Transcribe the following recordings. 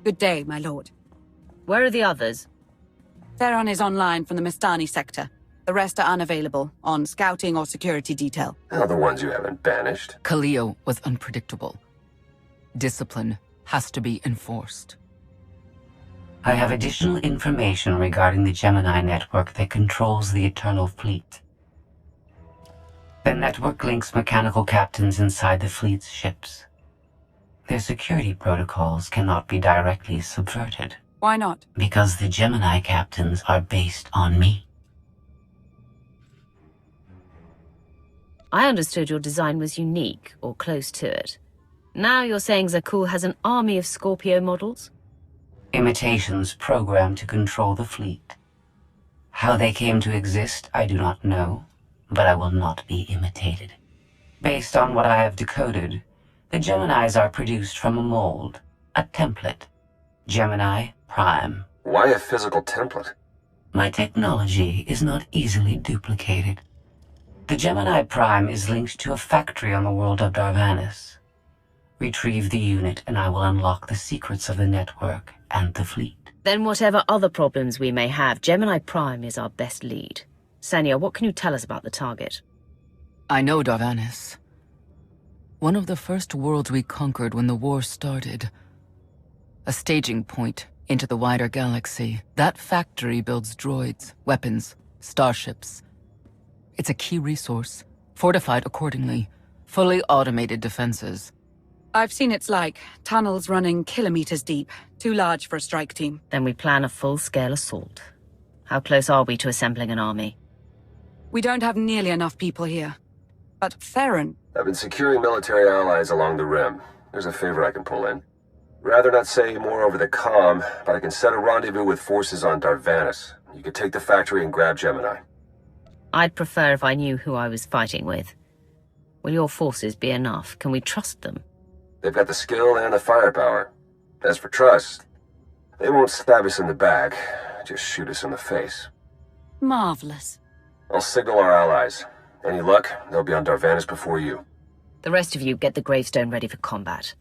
Good day, my lord. Where are the others? Theron is online from the Mistani sector. The rest are unavailable, on scouting or security detail. How the ones you haven't banished? Khalil was unpredictable. Discipline has to be enforced. I have additional information regarding the Gemini network that controls the Eternal Fleet. The network links mechanical captains inside the fleet's ships. Their security protocols cannot be directly subverted. Why not? Because the Gemini captains are based on me. I understood your design was unique, or close to it. Now you're saying Zakuul has an army of Scorpio models? Imitations programmed to control the fleet. How they came to exist, I do not know, but I will not be imitated. Based on what I have decoded, the Geminis are produced from a mold, a template. GEMINI Prime. Why a physical template? My technology is not easily duplicated. The GEMINI Prime is linked to a factory on the world of Darvannis. Retrieve the unit and I will unlock the secrets of the network and the fleet. Then whatever other problems we may have, GEMINI Prime is our best lead. Sanya, what can you tell us about the target? I know Darvannis. One of the first worlds we conquered when the war started. A staging point into the wider galaxy. That factory builds droids, weapons, starships. It's a key resource, fortified accordingly, fully automated defenses. I've seen it's like tunnels running kilometers deep, too large for a strike team. Then we plan a full-scale assault. How close are we to assembling an army? We don't have nearly enough people here. But Theron... I've been securing military allies along the rim. There's a favor I can pull in. Rather not say more over the comm, but I can set a rendezvous with forces on Darvannis. You can take the factory and grab Gemini. I'd prefer if I knew who I was fighting with. Will your forces be enough? Can we trust them? They've got the skill and the firepower. As for trust, they won't stab us in the back, just shoot us in the face. Marvelous. I'll signal our allies. Any luck, they'll be on Darvannis before you. The rest of you get the gravestone ready for combat.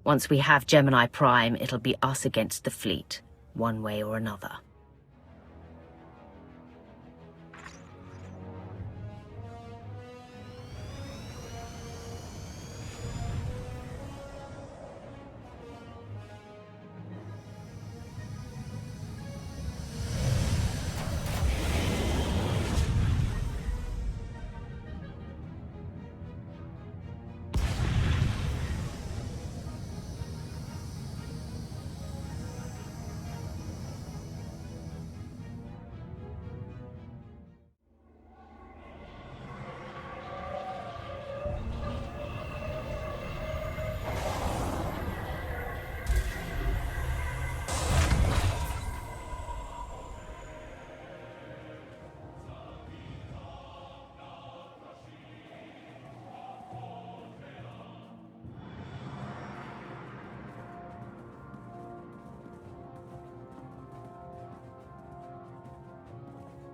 Once we have GEMINI Prime, it'll be us against the fleet, one way or another.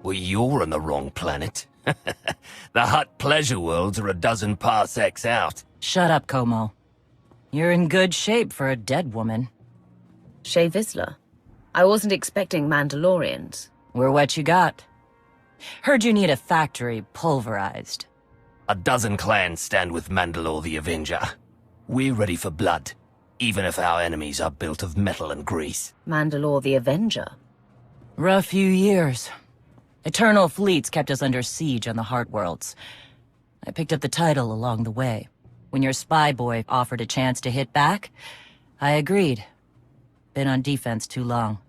Well, you're on the wrong planet. The Hutt pleasure worlds are a dozen parsecs out. Shut up, Como. You're in good shape for a dead woman. Shay Vizsla. I wasn't expecting Mandalorians. We're what you got. Heard you need a factory pulverized. A dozen clans stand with Mandalore the Avenger. We're ready for blood, even if our enemies are built of metal and grease. Mandalore the Avenger? Rough few years. Eternal fleets kept us under siege on the Heart Worlds. I picked up the title along the way. When your spy boy offered a chance to hit back, I agreed. Been on defense too long.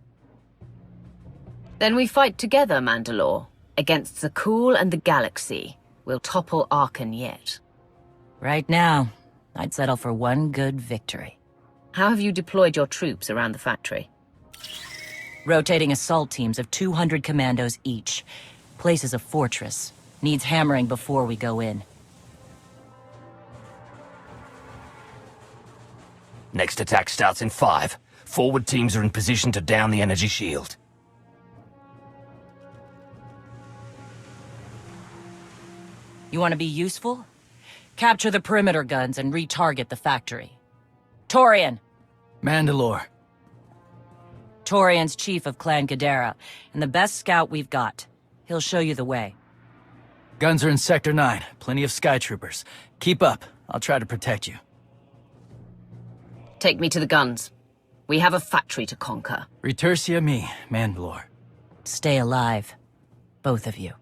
Then we fight together, Mandalore. Against Zakuul and the galaxy. We'll topple Arcann yet. Right now, I'd settle for one good victory. How have you deployed your troops around the factory? Rotating assault teams of 200 commandos each. Place is a fortress. Needs hammering before we go in. Next attack starts in 5. Forward teams are in position to down the energy shield. You want to be useful? Capture the perimeter guns and retarget the factory. Torian! Mandalore. Torian's chief of Clan Ghidorah, and the best scout we've got. He'll show you the way. Guns are in Sector 9. Plenty of Sky Troopers. Keep up. I'll try to protect you. Take me to the guns. We have a factory to conquer. Retursia me, Mandalore. Stay alive. Both of you.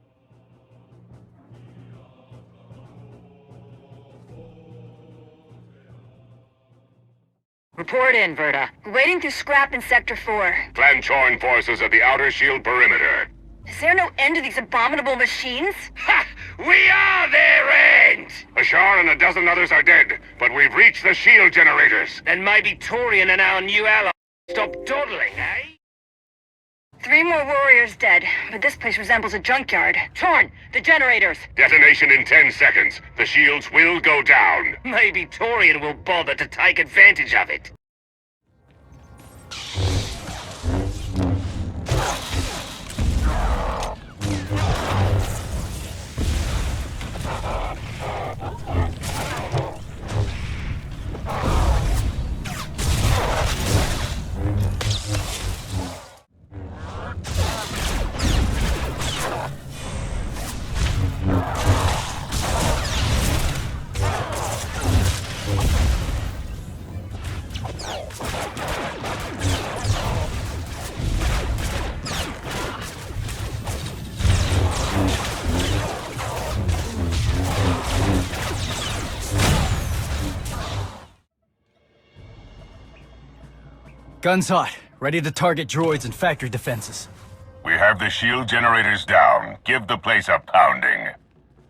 Report in, Verta. Waiting through scrap in Sector 4. Clan-torn forces at the outer shield perimeter. Is there no end to these abominable machines? Ha! We are their end! Ashar and a dozen others are dead, but we've reached the shield generators. Then maybe Torian and our new ally stop dawdling, eh? 3 more warriors dead, but this place resembles a junkyard. Torn! The generators! Detonation in 10 seconds. The shields will go down. Maybe Torian will bother to take advantage of it. Guns hot. Ready to target droids and factory defenses. We have the shield generators down. Give the place a pounding.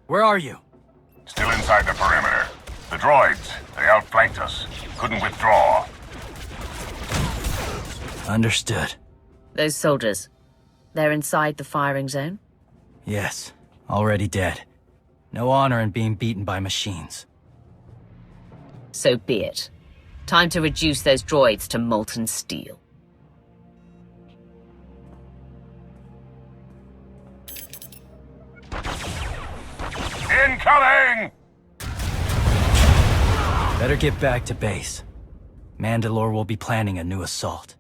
Where are you? Still inside the perimeter. The droids, they outflanked us. Couldn't withdraw. Understood. Those soldiers, they're inside the firing zone? Yes. Already dead. No honor in being beaten by machines. So be it. Time to reduce those droids to molten steel. Incoming! Better get back to base. Mandalore will be planning a new assault.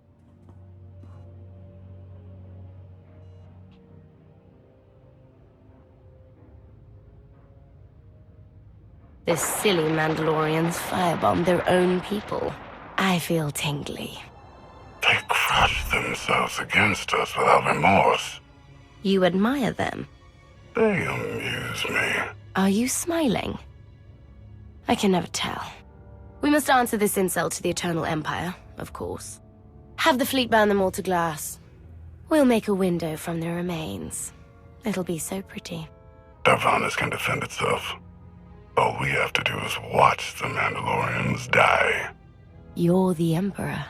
The silly Mandalorians firebombed their own people. I feel tingly. They crushed themselves against us without remorse. You admire them. They amuse me. Are you smiling? I can never tell. We must answer this insult to the Eternal Empire, of course. Have the fleet burn them all to glass. We'll make a window from their remains. It'll be so pretty. Darvannis can defend itself. All we have to do is watch the Mandalorians die. You're the Emperor.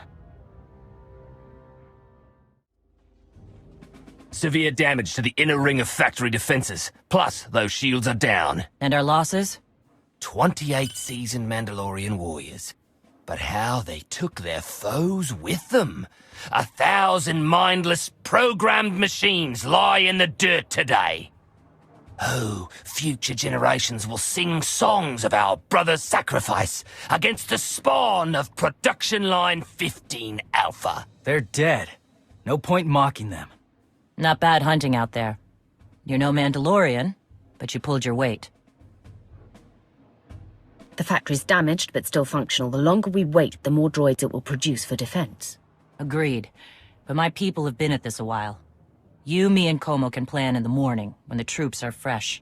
Severe damage to the inner ring of factory defenses. Plus, those shields are down. And our losses? 28 seasoned Mandalorian warriors. But how they took their foes with them. 1,000 mindless, programmed machines lie in the dirt today. Oh, future generations will sing songs of our brother's sacrifice against the spawn of Production Line 15 Alpha. They're dead. No point mocking them. Not bad hunting out there. You're no Mandalorian, but you pulled your weight. The factory's damaged, but still functional. The longer we wait, the more droids it will produce for defense. Agreed. But my people have been at this a while. You, me, and Como can plan in the morning, when the troops are fresh.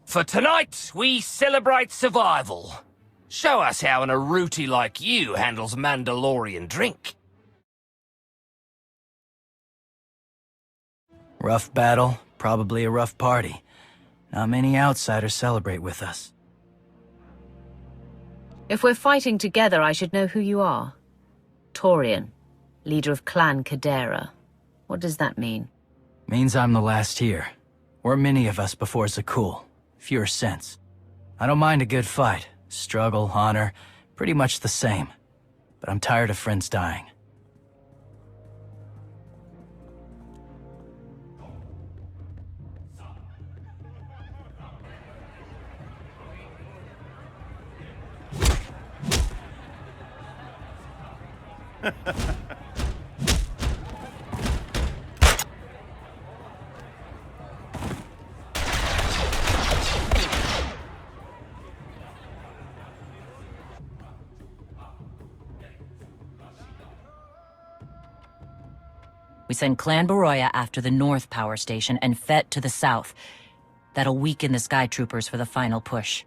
For tonight, we celebrate survival. Show us how an Aruti like you handles Mandalorian drink. Rough battle, probably a rough party. Not many outsiders celebrate with us. If we're fighting together, I should know who you are. Torian, leader of Clan Ghidorah. What does that mean? Means I'm the last here. Weren't many of us before Zakul. Fewer since. I don't mind a good fight. Struggle, honor, pretty much the same. But I'm tired of friends dying. We send Clan Baroya after the North Power Station and Fett to the south. That'll weaken the Sky Troopers for the final push.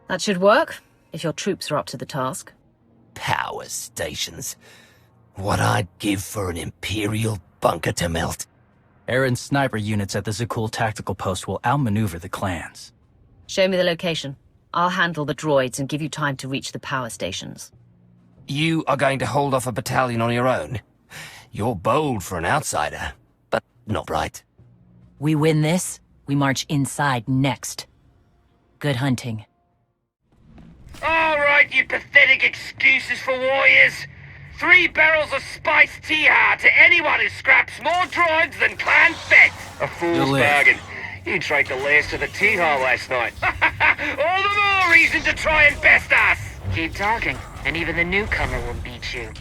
That should work, if your troops are up to the task. Power stations. What I'd give for an Imperial bunker to melt. Aaron's sniper units at the Zakul tactical post will outmaneuver the clans. Show me the location. I'll handle the droids and give you time to reach the power stations. You are going to hold off a battalion on your own? You're bold for an outsider, but not right. We win this, we march inside next. Good hunting. All right, you pathetic excuses for warriors. 3 barrels of spiced Tiha to anyone who scraps more droids than Clan Fett. A fool's bargain. You drank the last of the Tiha last night. All the more reason to try and best us. Keep talking, and even the newcomer will beat you.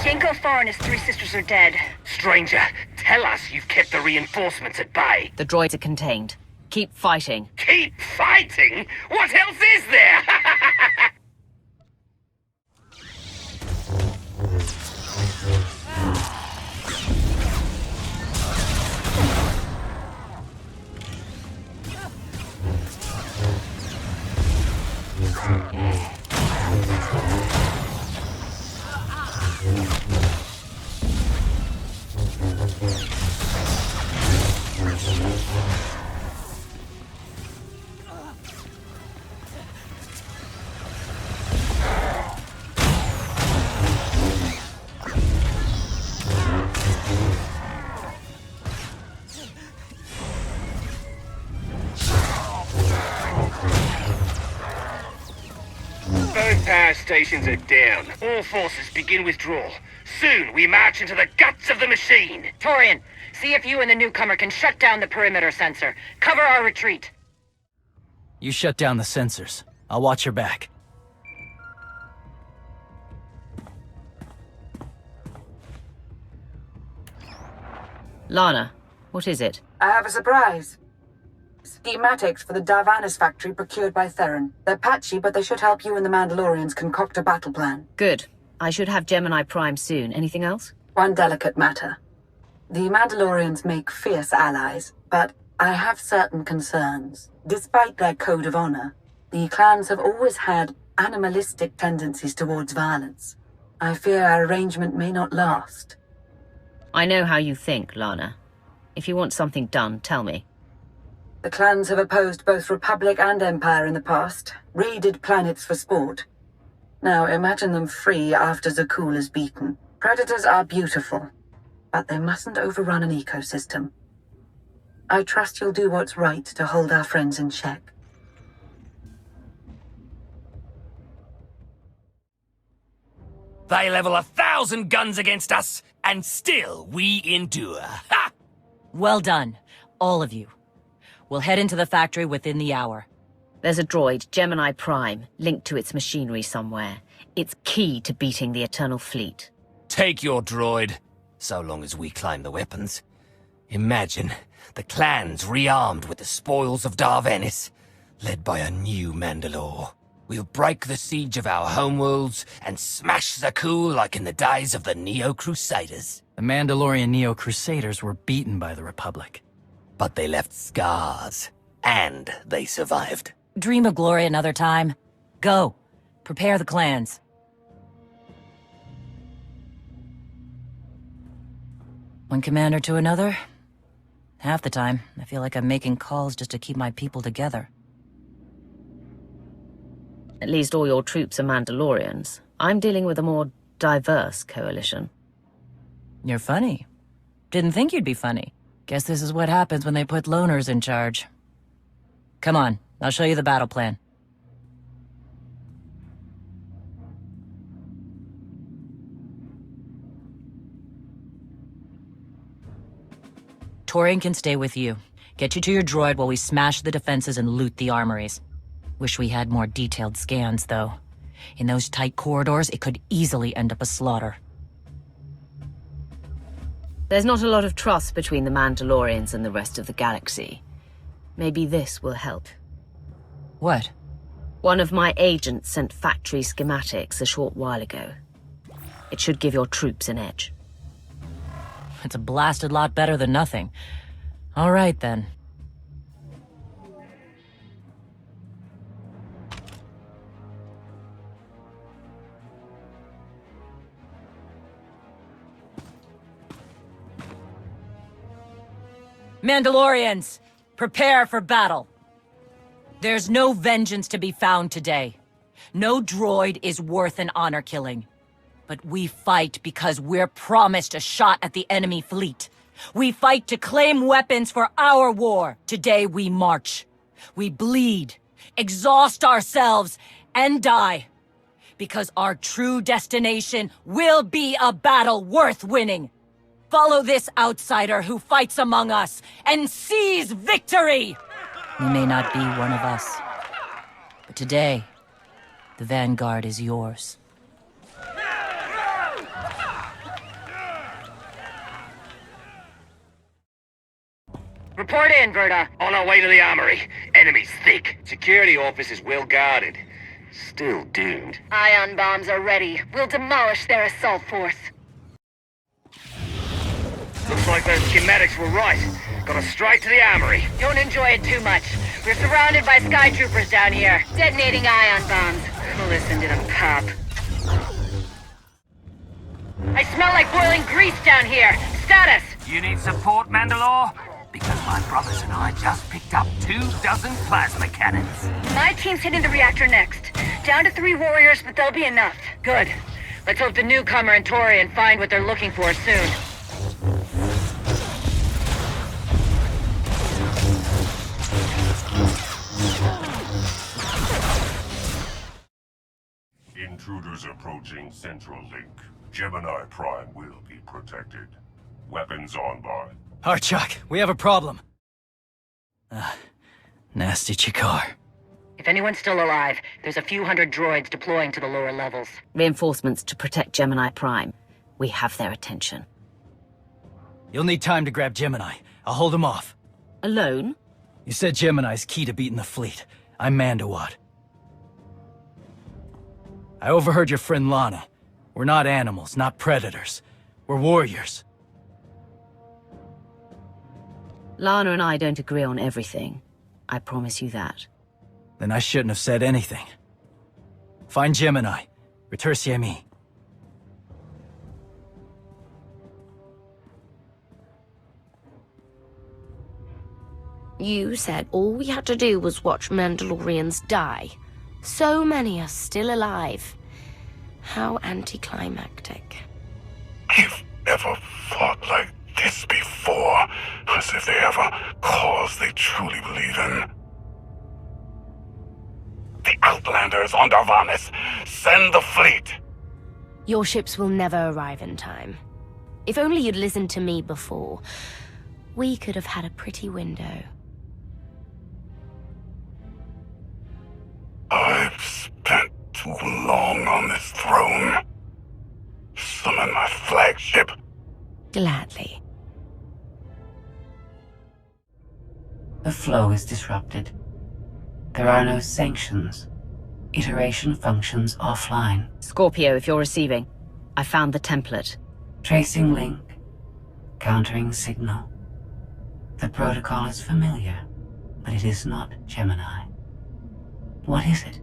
Can't go far and his 3 sisters are dead. Stranger, tell us you've kept the reinforcements at bay. The droids are contained. Keep fighting. Keep fighting? What else is there? Both power stations are down. All forces begin withdrawal. Soon we march into the guts of the machine. Torian, see if you and the newcomer can shut down the perimeter sensor. Cover our retreat. You shut down the sensors. I'll watch your back. Lana, what is it? I have a surprise. Schematics for the Darvannis factory procured by Theron. They're patchy, but they should help you and the Mandalorians concoct a battle plan. Good. I should have GEMINI Prime soon. Anything else? One delicate matter. The Mandalorians make fierce allies, but I have certain concerns. Despite their code of honor, the clans have always had animalistic tendencies towards violence. I fear our arrangement may not last. I know how you think, Lana. If you want something done, tell me. The clans have opposed both Republic and Empire in the past, raided planets for sport. Now imagine them free after Zakul is beaten. Predators are beautiful, but they mustn't overrun an ecosystem. I trust you'll do what's right to hold our friends in check. They level 1,000 guns against us, and still we endure. Ha! Well done, all of you. We'll head into the factory within the hour. There's a droid, GEMINI Prime, linked to its machinery somewhere. It's key to beating the Eternal Fleet. Take your droid, so long as we climb the weapons. Imagine the clans rearmed with the spoils of Darvannis, led by a new Mandalore. We'll break the siege of our homeworlds and smash Zakul like in the days of the Neo-Crusaders. The Mandalorian Neo-Crusaders were beaten by the Republic. But they left scars, and they survived. Dream of glory another time. Go. Prepare the clans. One commander to another. Half the time, I feel like I'm making calls just to keep my people together. At least all your troops are Mandalorians. I'm dealing with a more diverse coalition. You're funny. Didn't think you'd be funny. Guess this is what happens when they put loners in charge. Come on, I'll show you the battle plan. Torian can stay with you. Get you to your droid while we smash the defenses and loot the armories. Wish we had more detailed scans, though. In those tight corridors, it could easily end up a slaughter. There's not a lot of trust between the Mandalorians and the rest of the galaxy. Maybe this will help. What? One of my agents sent factory schematics a short while ago. It should give your troops an edge. It's a blasted lot better than nothing. All right, then. Mandalorians, prepare for battle. There's no vengeance to be found today. No droid is worth an honor killing. But we fight because we're promised a shot at the enemy fleet. We fight to claim weapons for our war. Today we march. We bleed, exhaust ourselves, and die. Because our true destination will be a battle worth winning. Follow this outsider who fights among us and seize victory! You may not be one of us, but today, the Vanguard is yours. Report in, Verta. On our way to the armory. Enemies thick. Security office is well guarded. Still doomed. Ion bombs are ready. We'll demolish their assault force. Looks like those schematics were right. Got us straight to the armory. Don't enjoy it too much. We're surrounded by sky troopers down here, detonating ion bombs. Listen to them pop. I smell like boiling grease down here. Status! You need support, Mandalore? Because my brothers and I just picked up 24 plasma cannons. My team's hitting the reactor next. Down to 3 warriors, but they'll be enough. Good. Let's hope the newcomer and Torian find what they're looking for soon. Intruders approaching Central Link. GEMINI Prime will be protected. Weapons on by. Archak, we have a problem. Nasty Chikar. If anyone's still alive, there's a few hundred droids deploying to the lower levels. Reinforcements to protect GEMINI Prime. We have their attention. You'll need time to grab Gemini. I'll hold him off. Alone? You said Gemini's key to beating the fleet. I'm Mandawad. I overheard your friend Lana. We're not animals, not predators. We're warriors. Lana and I don't agree on everything. I promise you that. Then I shouldn't have said anything. Find Gemini. Return me. You said all we had to do was watch Mandalorians die. So many are still alive. How anticlimactic. You've never fought like this before, as if they have a cause they truly believe in. The Outlanders on Darvannis! Send the fleet! Your ships will never arrive in time. If only you'd listened to me before, we could have had a pretty window. I've spent too long on this throne. Summon my flagship. Gladly. The flow is disrupted. There are no sanctions. Iteration functions offline. Scorpio, if you're receiving. I found the template. Tracing link. Countering signal. The protocol is familiar, but it is not Gemini. What is it?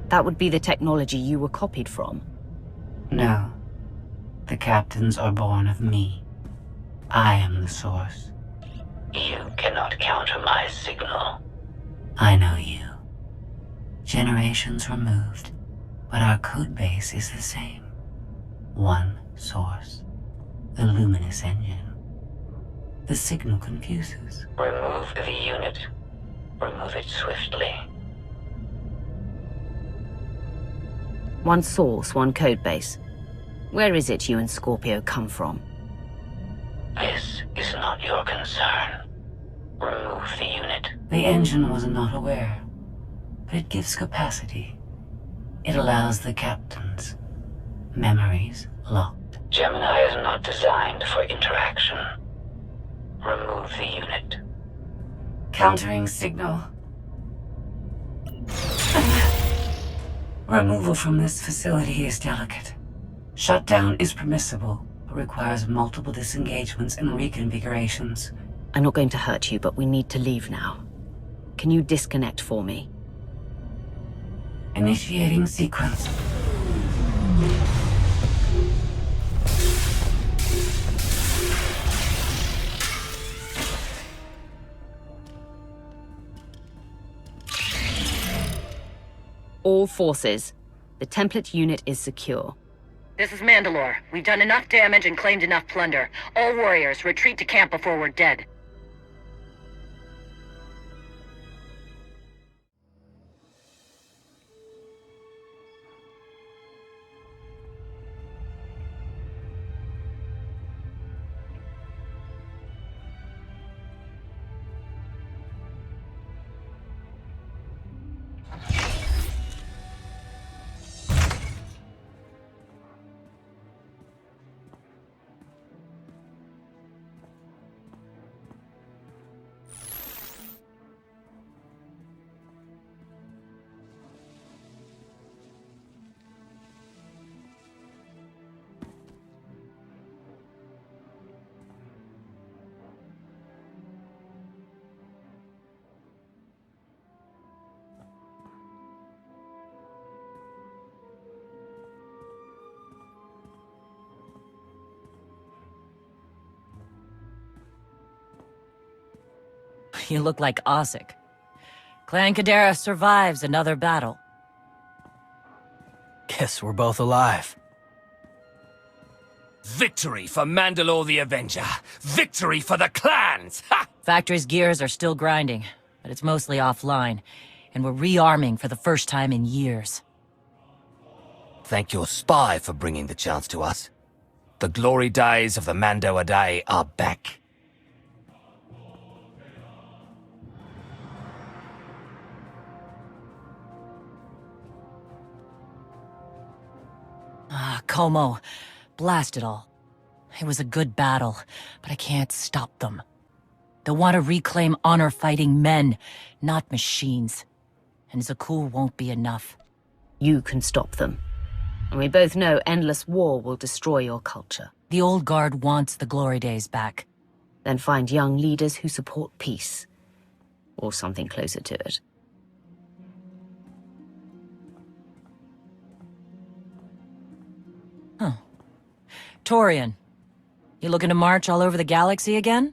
That would be the technology you were copied from. No. The captains are born of me. I am the source. You cannot counter my signal. I know you. Generations removed, but our code base is the same. One source. The luminous engine. The signal confuses. Remove the unit. Remove it swiftly. One source, one code base. Where is it you and Scorpio come from? This is not your concern. Remove the unit. The engine was not aware, but it gives capacity. It allows the captains. Memories locked. Gemini is not designed for interaction. Remove the unit. Countering signal. Removal from this facility is delicate. Shutdown is permissible, but requires multiple disengagements and reconfigurations. I'm not going to hurt you, but we need to leave now. Can you disconnect for me? Initiating sequence. All forces. The template unit is secure. This is Mandalore. We've done enough damage and claimed enough plunder. All warriors, retreat to camp before we're dead. You look like Osik. Clan Kadera survives another battle. Guess we're both alive. Victory for Mandalore the Avenger! Victory for the clans! Ha! Factory's gears are still grinding, but it's mostly offline, and we're rearming for the first time in years. Thank your spy for bringing the chance to us. The glory days of the Mando Adae are back. Como. Blast it all. It was a good battle, but I can't stop them. They'll want to reclaim honor-fighting men, not machines. And Zakuul won't be enough. You can stop them. And we both know endless war will destroy your culture. The old guard wants the glory days back. Then find young leaders who support peace. Or something closer to it. Torian, you looking to march all over the galaxy again?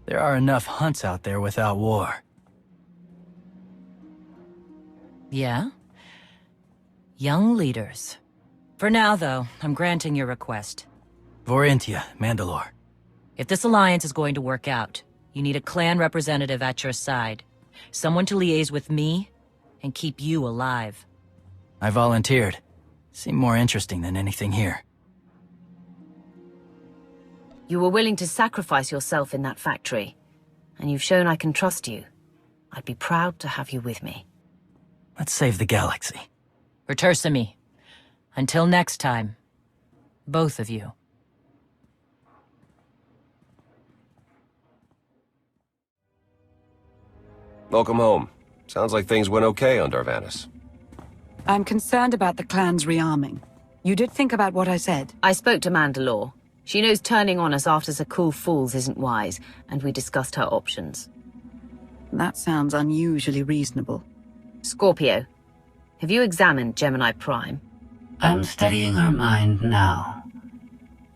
There are enough hunts out there without war. Yeah? Young leaders. For now, though, I'm granting your request. Vorintia, Mandalore. If this alliance is going to work out, you need a clan representative at your side. Someone to liaise with me and keep you alive. I volunteered. Seemed more interesting than anything here. You were willing to sacrifice yourself in that factory, and you've shown I can trust you. I'd be proud to have you with me. Let's save the galaxy. Retursimi. Until next time, both of you. Welcome home. Sounds like things went okay on Darvannis. I'm concerned about the clan's rearming. You did think about what I said? I spoke to Mandalore. She knows turning on us after Zakuul falls isn't wise, and we discussed her options. That sounds unusually reasonable. Scorpio, have you examined GEMINI Prime? I'm studying her mind now.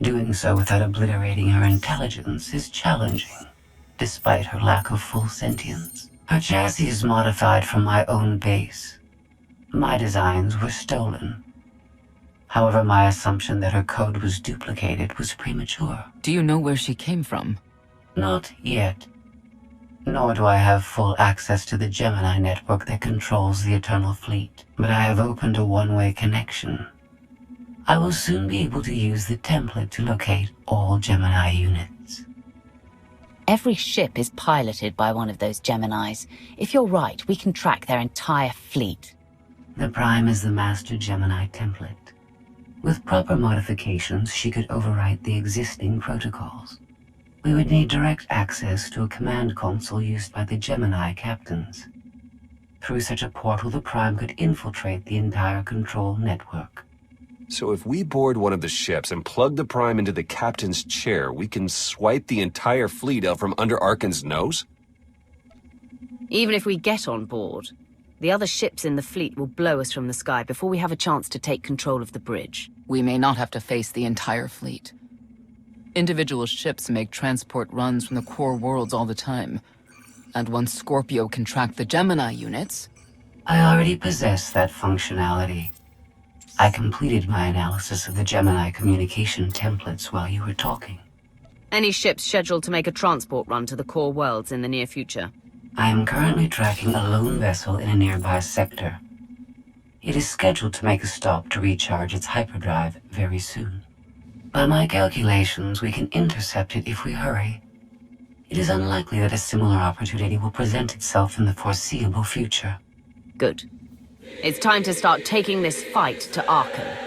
Doing so without obliterating her intelligence is challenging, despite her lack of full sentience. Her chassis is modified from my own base. My designs were stolen. However, my assumption that her code was duplicated was premature. Do you know where she came from? Not yet. Nor do I have full access to the Gemini network that controls the Eternal Fleet. But I have opened a one-way connection. I will soon be able to use the template to locate all Gemini units. Every ship is piloted by one of those Geminis. If you're right, we can track their entire fleet. The Prime is the master Gemini template. With proper modifications, she could overwrite the existing protocols. We would need direct access to a command console used by the GEMINI captains. Through such a portal, the Prime could infiltrate the entire control network. So if we board one of the ships and plug the Prime into the captain's chair, we can swipe the entire fleet out from under Arcann's nose? Even if we get on board, the other ships in the fleet will blow us from the sky before we have a chance to take control of the bridge. We may not have to face the entire fleet. Individual ships make transport runs from the core worlds all the time. And once Scorpio can track the Gemini units... I already possess that functionality. I completed my analysis of the Gemini communication templates while you were talking. Any ships scheduled to make a transport run to the core worlds in the near future? I am currently tracking a lone vessel in a nearby sector. It is scheduled to make a stop to recharge its hyperdrive very soon. By my calculations, we can intercept it if we hurry. It is unlikely that a similar opportunity will present itself in the foreseeable future. Good. It's time to start taking this fight to Arcann.